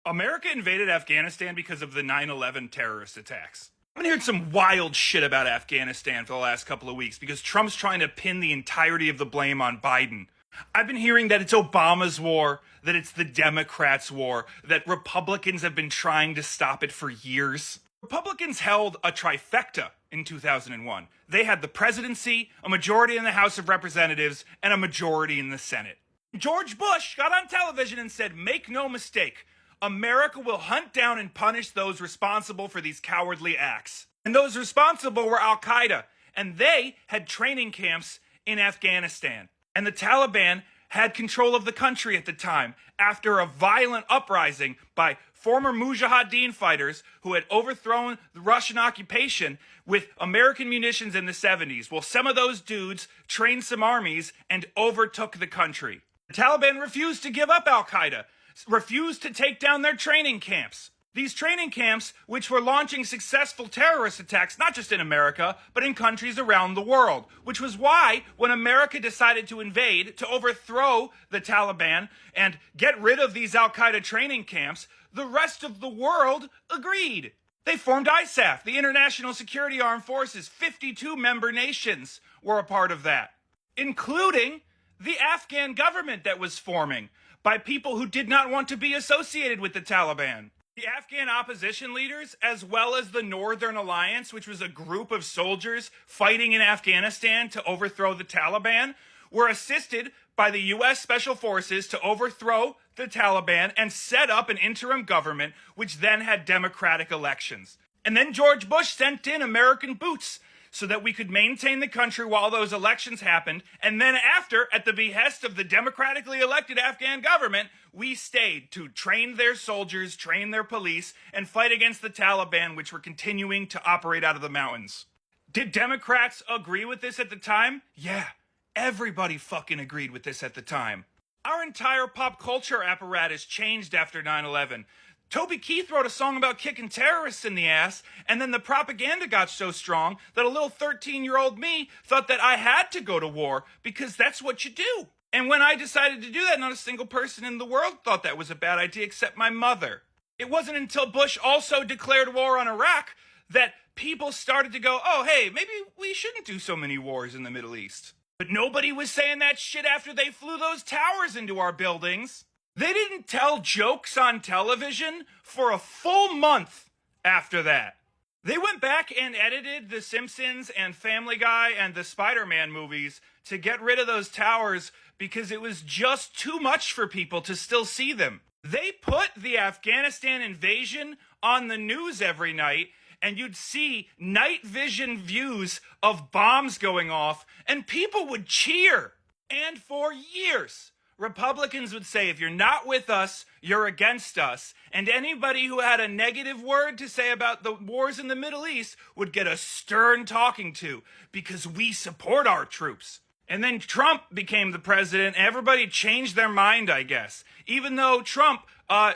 America invaded Afghanistan because of the 9/11 terrorist attacks. I've been hearing some wild shit about Afghanistan for the last couple of weeks because Trump's trying to pin the entirety of the blame on Biden. I've been hearing that it's Obama's war, that it's the Democrats' war, that Republicans have been trying to stop it for years. Republicans held a trifecta in 2001. They had the presidency, a majority in the House of Representatives, and a majority in the Senate. George Bush got on television and said, "Make no mistake, America will hunt down and punish those responsible for these cowardly acts." And those responsible were Al Qaeda, and they had training camps in Afghanistan. And the Taliban had control of the country at the time after a violent uprising by former Mujahideen fighters who had overthrown the Russian occupation with American munitions in the 70s. Well, some of those dudes trained some armies and overtook the country. The Taliban refused to give up Al Qaeda, refused to take down their training camps. These training camps, which were launching successful terrorist attacks, not just in America, but in countries around the world. Which was why, when America decided to invade, to overthrow the Taliban and get rid of these Al Qaeda training camps, the rest of the world agreed. They formed ISAF, the International Security Armed Forces. 52 member nations were a part of that, including the Afghan government that was forming by people who did not want to be associated with the Taliban. The Afghan opposition leaders, as well as the Northern Alliance, which was a group of soldiers fighting in Afghanistan to overthrow the Taliban, were assisted by the U.S. Special Forces to overthrow the Taliban and set up an interim government, which then had democratic elections. And then George Bush sent in American boots so that we could maintain the country while those elections happened. And then after, at the behest of the democratically elected Afghan government, we stayed to train their soldiers, train their police, and fight against the Taliban, which were continuing to operate out of the mountains. Did Democrats agree with this at the time? Yeah, everybody fucking agreed with this at the time. Our entire pop culture apparatus changed after 9/11. Toby Keith wrote a song about kicking terrorists in the ass, and then the propaganda got so strong that a little 13-year-old me thought that I had to go to war because that's what you do. And when I decided to do that, not a single person in the world thought that was a bad idea except my mother. It wasn't until Bush also declared war on Iraq that people started to go, oh, hey, maybe we shouldn't do so many wars in the Middle East. But nobody was saying that shit after they flew those towers into our buildings. They didn't tell jokes on television for a full month after that. They went back and edited The Simpsons and Family Guy and the Spider-Man movies to get rid of those towers because it was just too much for people to still see them. They put the Afghanistan invasion on the news every night, and you'd see night vision views of bombs going off, and people would cheer. And for years, Republicans would say, if you're not with us, you're against us. And anybody who had a negative word to say about the wars in the Middle East would get a stern talking to because we support our troops. And then Trump became the president. Everybody changed their mind, I guess. Even though Trump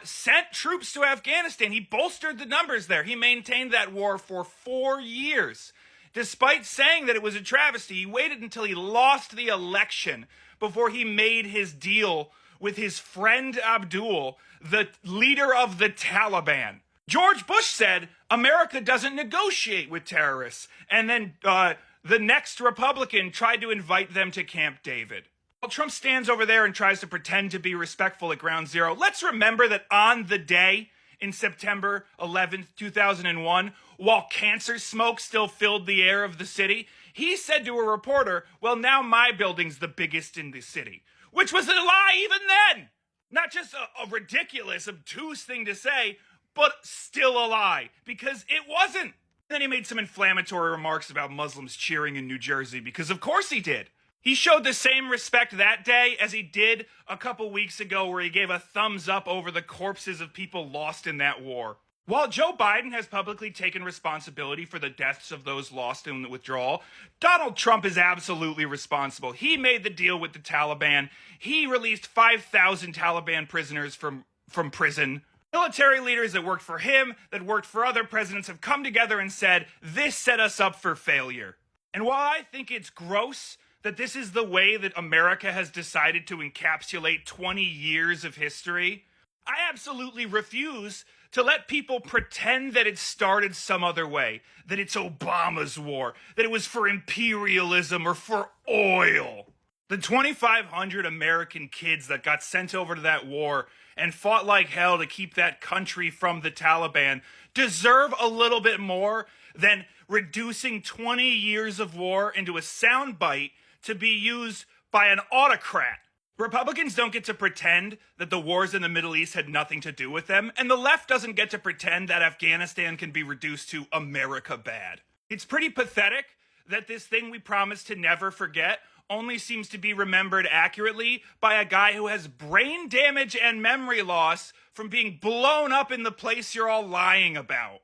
sent troops to Afghanistan, he bolstered the numbers there. He maintained that war for 4 years. Despite saying that it was a travesty, he waited until he lost the election before he made his deal with his friend Abdul, the leader of the Taliban. George Bush said, America doesn't negotiate with terrorists. And then the next Republican tried to invite them to Camp David. While Trump stands over there and tries to pretend to be respectful at Ground Zero, let's remember that on the day in September 11th, 2001, while cancer smoke still filled the air of the city, he said to a reporter, well, now my building's the biggest in the city. Which was a lie even then. Not just a ridiculous, obtuse thing to say, but still a lie. Because it wasn't. Then he made some inflammatory remarks about Muslims cheering in New Jersey, because of course he did. He showed the same respect that day as he did a couple weeks ago, where he gave a thumbs up over the corpses of people lost in that war. While Joe Biden has publicly taken responsibility for the deaths of those lost in the withdrawal, Donald Trump is absolutely responsible. He made the deal with the Taliban. He released 5,000 Taliban prisoners from prison. Military leaders that worked for him, that worked for other presidents, have come together and said, this set us up for failure. And while I think it's gross that this is the way that America has decided to encapsulate 20 years of history, I absolutely refuse to let people pretend that it started some other way, that it's Obama's war, that it was for imperialism or for oil. The 2,500 American kids that got sent over to that war and fought like hell to keep that country from the Taliban deserve a little bit more than reducing 20 years of war into a soundbite to be used by an autocrat. Republicans don't get to pretend that the wars in the Middle East had nothing to do with them, and the left doesn't get to pretend that Afghanistan can be reduced to America bad. It's pretty pathetic that this thing we promised to never forget only seems to be remembered accurately by a guy who has brain damage and memory loss from being blown up in the place you're all lying about.